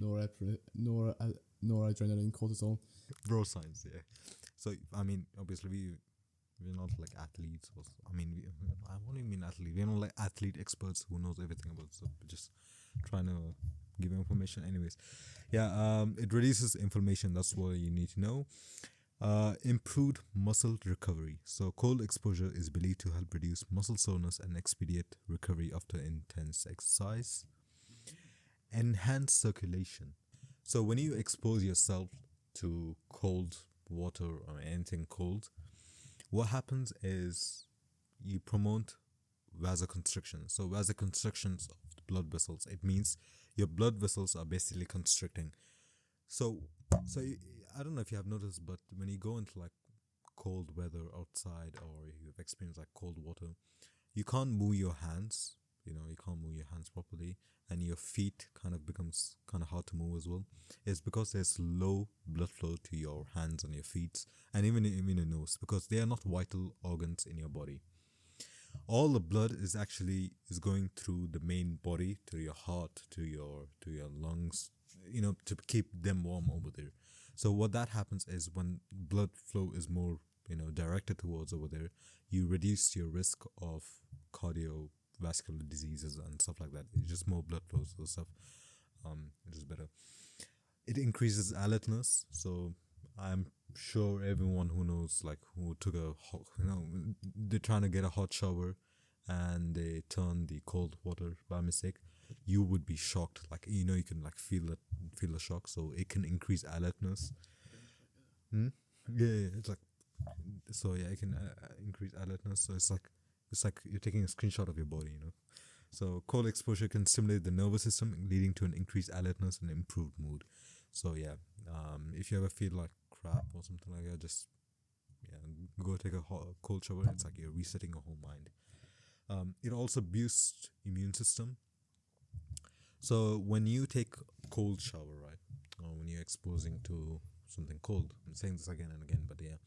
noradrenaline, cortisol. Bro science, yeah. So I mean, obviously we're not like athletes. I won't even mean athlete. We're not like athlete experts who knows everything about stuff. We're just trying to give information. Anyways, yeah. It reduces inflammation. That's what you need to know. Improved muscle recovery. So cold exposure is believed to help reduce muscle soreness and expedite recovery after intense exercise. Enhance circulation. So when you expose yourself to cold water or anything cold, what happens is you promote vasoconstriction. So vasoconstrictions of the blood vessels. It means your blood vessels are basically constricting. So I don't know if you have noticed, but when you go into like cold weather outside or you've experienced like cold water, you can't move your hands. You can't move your hands properly, and your feet kind of becomes kind of hard to move as well. It's because there's low blood flow to your hands and your feet, and even your nose, because they are not vital organs in your body. All the blood is going through the main body to your heart, to your lungs, to keep them warm over there. So what that happens is when blood flow is more, directed towards over there, you reduce your risk of cardiovascular diseases and stuff like that. It's just more blood flow, so stuff. It is better. It increases alertness. So I'm sure everyone who knows, like, who took a hot, they're trying to get a hot shower and they turn the cold water by mistake, you would be shocked. Like, you can like feel the shock. So it can increase alertness. Yeah, it's like, so yeah, it can increase alertness. So it's like you're taking a screenshot of your body. So cold exposure can stimulate the nervous system, leading to an increased alertness and improved mood. So yeah, if you ever feel like crap or something like that, just go take a cold shower. It's like you're resetting your whole mind. It also boosts immune system. So when you take cold shower, right, or when you're exposing to something cold, I'm saying this again and again, but yeah,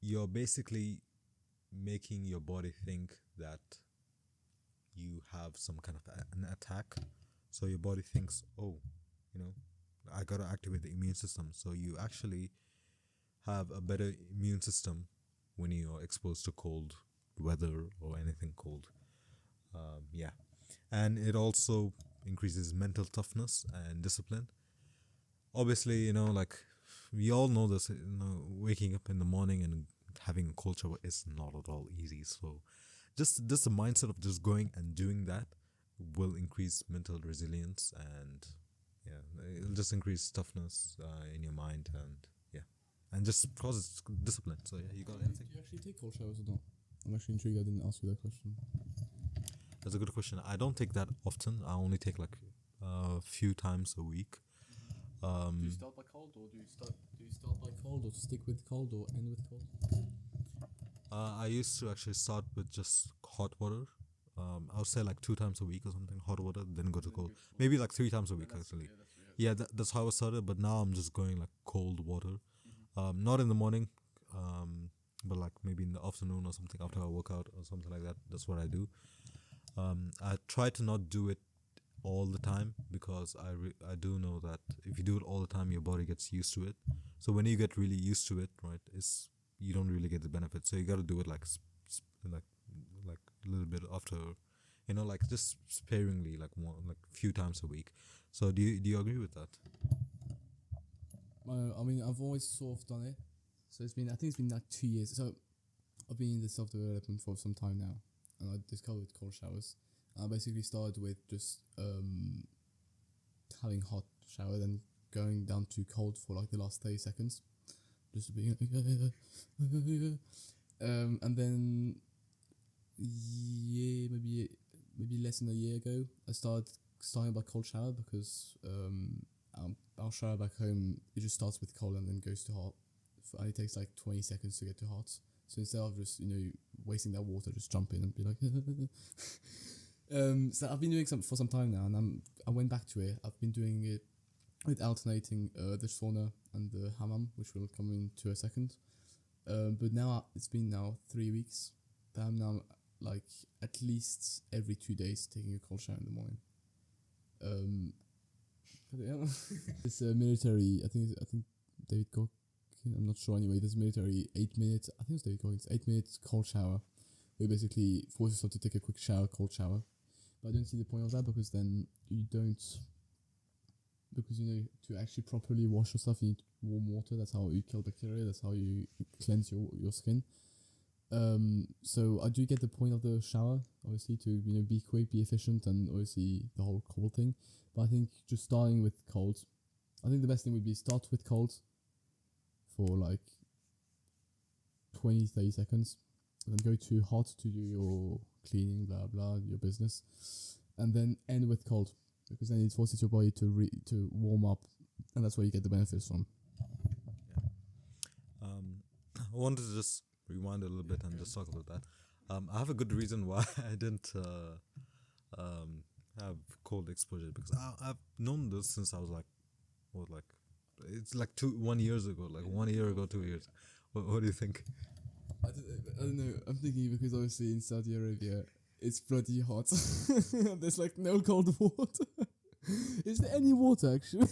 you're basically making your body think that you have some kind of an attack. So your body thinks, oh, I gotta activate the immune system. So you actually have a better immune system when you're exposed to cold weather or anything cold. And it also increases mental toughness and discipline. Obviously, like, we all know this, waking up in the morning and having a cold shower is not at all easy. So just the mindset of just going and doing that will increase mental resilience, and it'll just increase toughness in your mind, and just causes discipline. So yeah, you got anything? Do you actually take cold showers or not? I'm actually intrigued. I didn't ask you that question. That's a good question. I don't take that often. I only take like a few times a week. Do you start by cold, or do you start by cold, or stick with cold, or end with cold? I used to actually start with just hot water. I would say like 2 times a week or something, hot water, then go to cold. Maybe like 3 times a week actually. Yeah, that's how I started. But now I'm just going like cold water. Not in the morning, but like maybe in the afternoon or something after I work out or something like that. That's what I do. I try to not do it all the time, because I do know that if you do it all the time, your body gets used to it. So when you get really used to it, right, you don't really get the benefit. So you got to do it like a little bit after, like just sparingly, like a few times a week. So do you agree with that? I mean, I've always sort of done it. So I think it's been like 2 years. So I've been in the self-development for some time now, and I discovered cold showers. I basically started with just having hot shower, then going down to cold for like the last 30 seconds, just to be and then maybe less than a year ago, I starting by cold shower, because our shower back home, it just starts with cold and then goes to hot, and it takes like 20 seconds to get to hot. So instead of just wasting that water, just jump in and be like so I've been doing for some time now, and I went back to it. I've been doing it with alternating the sauna and the hammam, which will come into a second. But now it's been 3 weeks that I'm now like at least every 2 days taking a cold shower in the morning. It's military. I think David Koch. I'm not sure anyway. There's military 8 minutes. I think it's David Koch. It's 8 minutes cold shower. We basically force yourself to take a quick shower, cold shower. But I don't see the point of that, because then you don't. Because to actually properly wash yourself, you need warm water. That's how you kill bacteria. That's how you cleanse your skin. So I do get the point of the shower, obviously, to be quick, be efficient, and obviously the whole cold thing. But I think just starting with cold, I think the best thing would be start with cold for like 20-30 seconds, and then go to hot to do your cleaning, blah blah, your business, and then end with cold, because then it forces your body to warm up, and that's where you get the benefits from. I wanted to just rewind a little bit and just talk about that. I have a good reason why I didn't have cold exposure, because I've known this since I was like, it's like 1 year ago, like 1 year ago, 2 years. What do you think? I don't know. I'm thinking because obviously in Saudi Arabia it's bloody hot. There's like no cold water. Is there any water actually?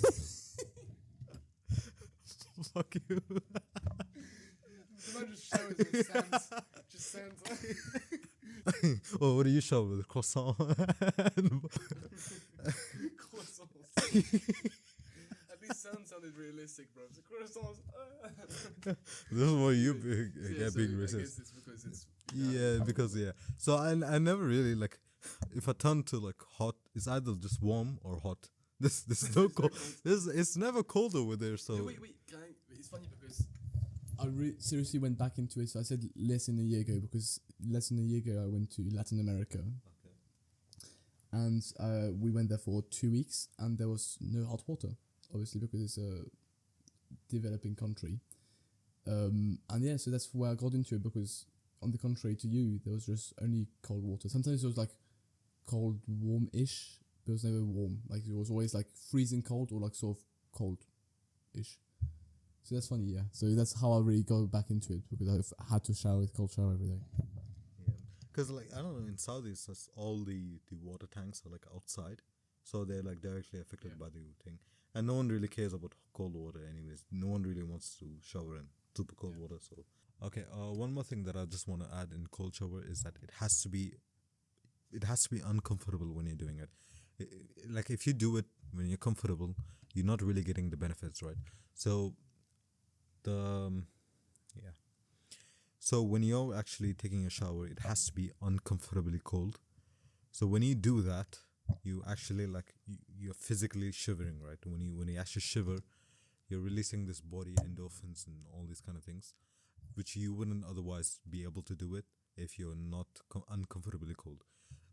fuck you. Imagine showers with sands. Just sands. Oh, what do you shower with? Croissant? Croissants. At least sound sounded realistic, bro. The croissants. This is why you being I racist. guess it's because it's. Yeah, because So I never really like if I turn to like hot, it's either just warm or hot. This is no cold. It's never cold over there. So No, wait. It's funny because I seriously went back into it. So I said less than a year ago because less than a year ago I went to Latin America. Okay. And we went there for 2 weeks, and there was no hot water, obviously because it's a developing country. And yeah, so that's where I got into it because, on the contrary to you, there was just only cold water. Sometimes it was like cold, warm-ish, but it was never warm. Like it was always like freezing cold or like sort of cold-ish. So that's funny, yeah. So that's how I really got back into it because I had to shower with cold shower every day. Yeah, because like I don't know, in Saudis, that's all the water tanks are like outside, so they're like directly affected by the thing, and no one really cares about cold water anyways. No one really wants to shower in super cold water. So okay, one more thing that I just want to add in cold shower is that it has to be uncomfortable when you're doing it. Like if you do it when you're comfortable, you're not really getting the benefits, right? So so when you're actually taking a shower, it has to be uncomfortably cold. So when you do that, you actually like you're physically shivering, right? When you actually shiver, you're releasing this body endorphins and all these kind of things, which you wouldn't otherwise be able to do it if you're not uncomfortably cold.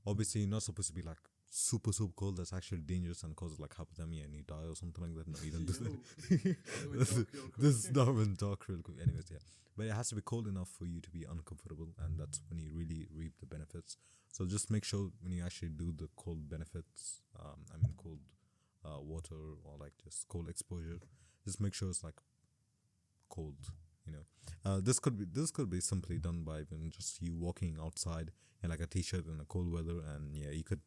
Obviously, you're not supposed to be like super cold. That's actually dangerous and causes like hypothermia and you die or something like that. No, you don't do that. This is Darwin talk real quick. Anyways, yeah. But it has to be cold enough for you to be uncomfortable, and that's when you really reap the benefits. So just make sure when you actually do the cold benefits, cold water or like just cold exposure, just make sure it's like cold. This could be simply done by even just you walking outside in like a t-shirt in a cold weather, and yeah, you could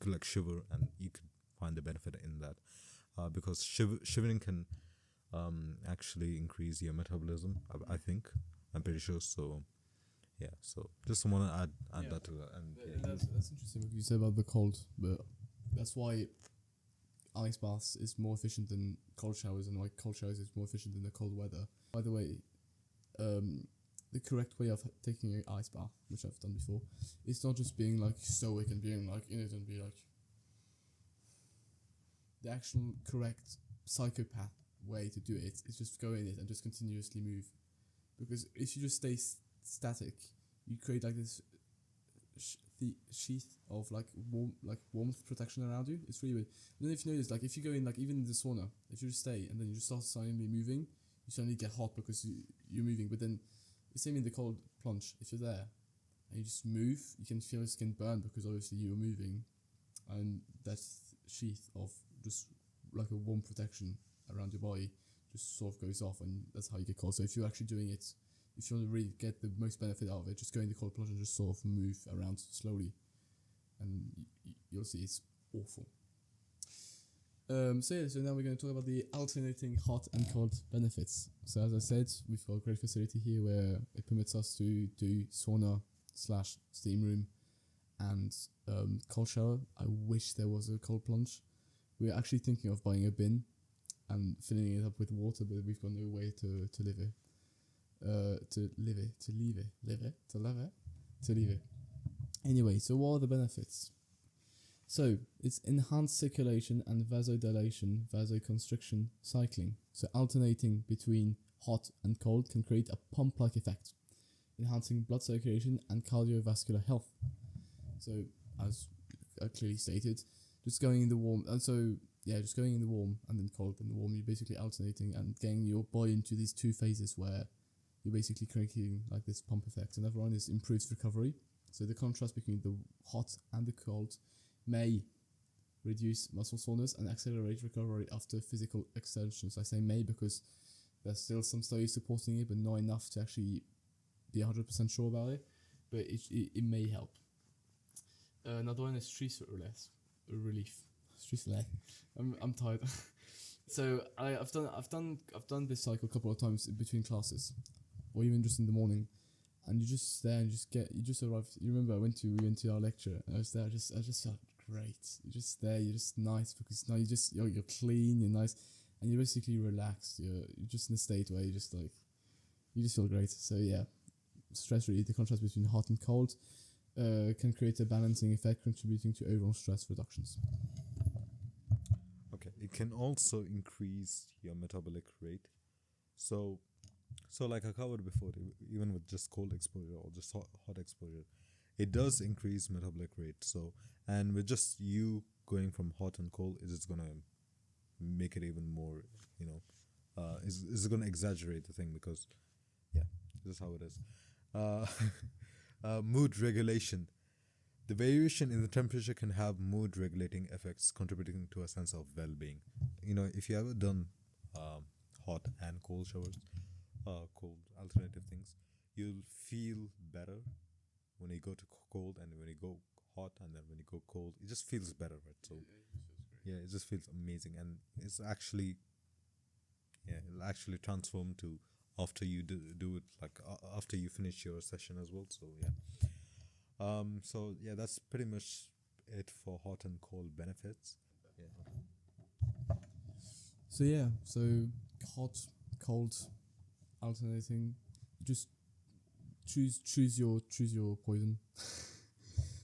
like shiver and you could find the benefit in that, because shivering can actually increase your metabolism. I think I'm pretty sure. So yeah, so just want to add that to that. And that's interesting what you said about the cold, but that's why ice baths is more efficient than cold showers, and why cold showers is more efficient than the cold weather. By the way, the correct way of taking an ice bath, which I've done before, it's not just being like stoic and being like in it and be like the actual correct psychopath way to do it is just go in it and just continuously move, because if you just stay static, you create like this sheath of like warmth protection around you. It's really weird. And then if you notice, like if you go in, like even in the sauna, if you just stay and then you just start suddenly moving, you suddenly get hot because you're moving. But then the same in the cold plunge. If you're there and you just move, you can feel your skin burn because obviously you're moving, and that sheath of just like a warm protection around your body just sort of goes off, and that's how you get cold. So if you're actually doing it, if you want to really get the most benefit out of it, just go in the cold plunge and just sort of move around slowly, and you'll see it's awful. So now we're going to talk about the alternating hot and cold benefits. So as I said, we've got a great facility here where it permits us to do sauna/steam room and cold shower. I wish there was a cold plunge. We're actually thinking of buying a bin and filling it up with water, but we've got no way to live it. To leave it. Anyway, so what are the benefits? So it's enhanced circulation and vasodilation, vasoconstriction, cycling. So alternating between hot and cold can create a pump-like effect, enhancing blood circulation and cardiovascular health. So as I clearly stated, just going in the warm, and so yeah, just going in the warm and then cold and the warm. You're basically alternating and getting your body into these two phases where you're basically creating like this pump effect, and everyone is improves recovery. So the contrast between the hot and the cold may reduce muscle soreness and accelerate recovery after physical exertions. I say may because there's still some studies supporting it, but not enough to actually be 100% sure about it. But it may help. Another one is stress relief. I'm tired. So I've done this cycle a couple of times in between classes, or even just in the morning, and you just there and you just arrive. You remember we went to our lecture. And I was there. I just felt great. You're just there. You're just nice because now you're clean. You're nice, and you're basically relaxed. You're just in a state where you just feel great. So yeah, stress relief. The contrast between hot and cold can create a balancing effect, contributing to overall stress reductions. Okay, it can also increase your metabolic rate. So, like I covered before, even with just cold exposure or just hot exposure, it does increase metabolic rate. So, and with just you going from hot and cold, it is gonna make it even more, is gonna exaggerate the thing because, yeah, this is how it is. Uh, mood regulation. The variation in the temperature can have mood regulating effects, contributing to a sense of well being. If you ever done hot and cold showers, cold alternative things, you'll feel better when you go to cold and when you go hot, and then when you go cold, it just feels better, right? So, yeah, it just feels amazing, and it'll actually transform to after you do it, like after you finish your session as well. So, yeah. So yeah, that's pretty much it for hot and cold benefits. Yeah. So yeah, so hot, cold, alternating. Just choose your poison.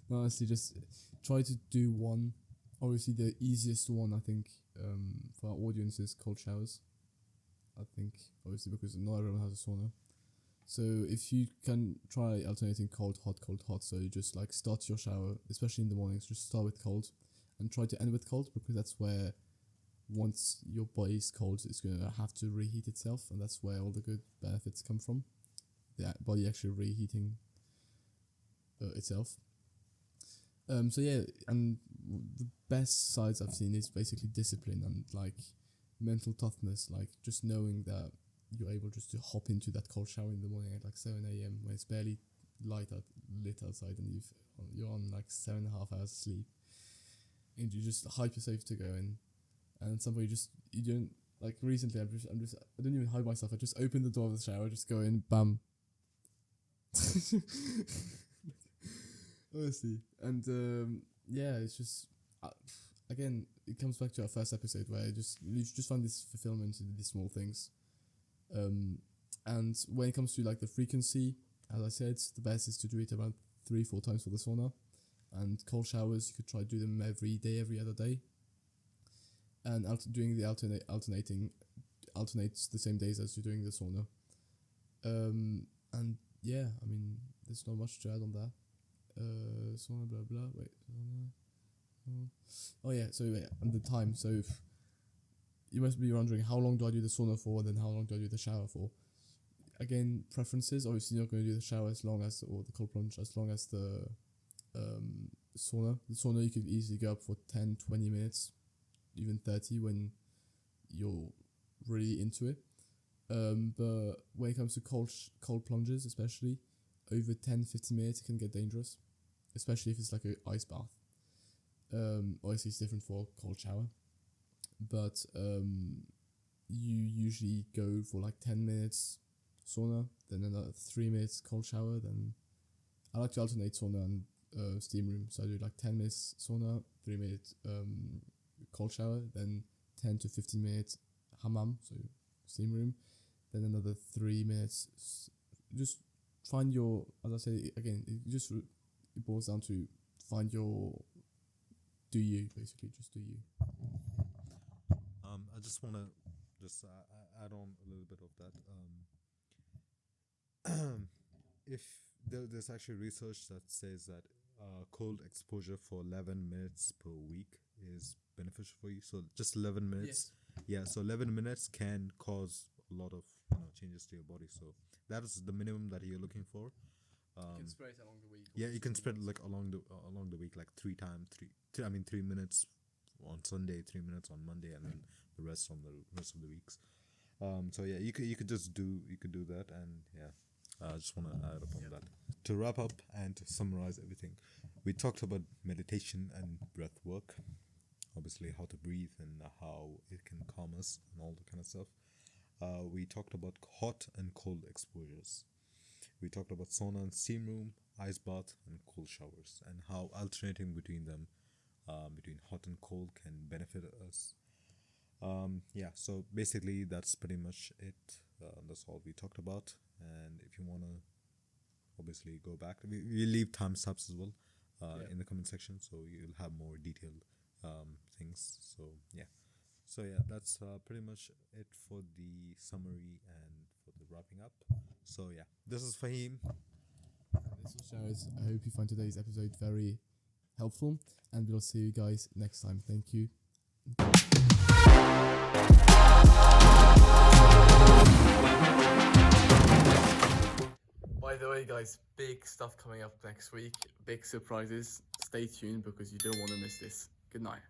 No, honestly, just try to do one. Obviously, the easiest one I think for our audience is cold showers. I think obviously because not everyone has a sauna. So if you can try alternating cold, hot. So you just like start your shower, especially in the mornings. Just start with cold, and try to end with cold because that's where once your body is cold, it's gonna have to reheat itself, and that's where all the good benefits come from. The body actually reheating itself. So yeah, and the best sides I've seen is basically discipline and like mental toughness, like just knowing that you're able just to hop into that cold shower in the morning at like 7 a.m. when it's barely lit outside, and you're on like 7.5 hours of sleep, and you just hype yourself to go in, and at some point you don't like recently I don't even hide myself. I just open the door of the shower, just go in, bam. Honestly, and yeah, it's just again it comes back to our first episode where you just find this fulfillment in these small things. And when it comes to like the frequency, as I said, the best is to do it around 3-4 times for the sauna. And cold showers, you could try to do them every day, every other day. And doing the alternates the same days as you're doing the sauna. And yeah, I mean, there's not much to add on that. Sauna, blah blah. Wait, sauna. Oh yeah, so yeah, and the time. So you must be wondering how long do I do the sauna for, and then how long do I do the shower for? Again, preferences. Obviously, you're not going to do the shower as long as, or the cold plunge as long as the sauna. The sauna, you could easily go up for 10, 20 minutes, even 30 when you're really into it. But when it comes to cold plunges, especially, over 10, 15 minutes, it can get dangerous, especially if it's like an ice bath. Obviously, it's different for a cold shower, but you usually go for like 10 minutes sauna, then another 3 minutes cold shower. Then I like to alternate sauna and steam room, so I do like 10 minutes sauna, 3 minutes cold shower, then 10 to 15 minutes hammam, so steam room, then another 3 minutes. Just find your, as I say again, it boils down to find your do you, basically just do you. I just want to just add on a little bit of that. If there's actually research that says that cold exposure for 11 minutes per week is beneficial for you. So just 11 minutes. Yes. Yeah, so 11 minutes can cause a lot of changes to your body. So that is the minimum that you're looking for. You can spread it along the week. Yeah, you can spread it like along the week, like 3 minutes on Sunday, 3 minutes on Monday, and then the rest on the rest of the weeks. So yeah, you could do that, and yeah, I just want to add up on that. To wrap up and to summarize everything, we talked about meditation and breath work. obviously how to breathe and how it can calm us and all that kind of stuff. We talked about hot and cold exposures. We talked about sauna and steam room, ice bath, and cold showers, and how alternating between them, between hot and cold, can benefit us. Yeah, so basically that's pretty much it. That's all we talked about. And if you want to obviously go back, we leave timestamps as well in the comment section, so you'll have more detailed things. So yeah, that's pretty much it for the summary and for the wrapping up. So yeah, this is Fahim. This was Jared. I hope you find today's episode very helpful, and we'll see you guys next time. Thank you. By the way, guys, big stuff coming up next week. Big surprises. Stay tuned because you don't want to miss this. Good night.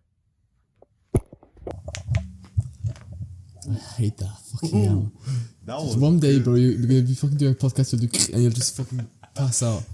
I hate that fucking hell. That was One day, bro, you're gonna be fucking doing a podcast and you'll just fucking pass out.